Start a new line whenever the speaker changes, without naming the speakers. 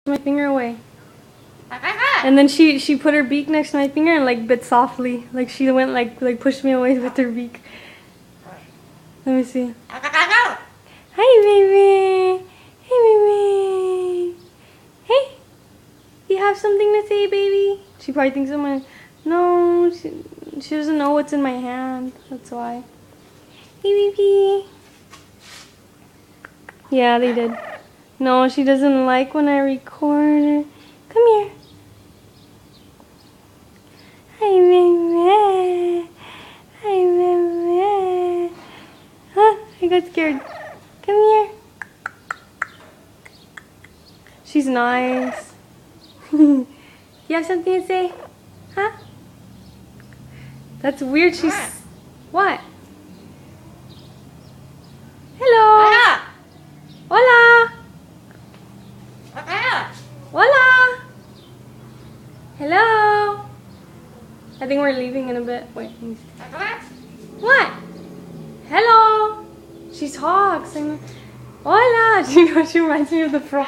my finger away. And then she put her beak next to my finger and like bit softly. Like she went like pushed me away with her beak. Let me see. Hi baby. Hey baby. Hey. You have something to say, baby? She probably thinks I'm gonna... No, she doesn't know what's in my hand. That's why. Hey baby. Yeah, they did. No, she doesn't like when I record her. Come here. Hi, baby. Hi, baby. Huh? I got scared. Come here. She's nice. You have something to say? Huh? That's weird. She's... What? Hello. Hola. Hola. Hello. I think we're leaving in a bit. Wait. What? Hello. She talks. Hola. She reminds me of the frog.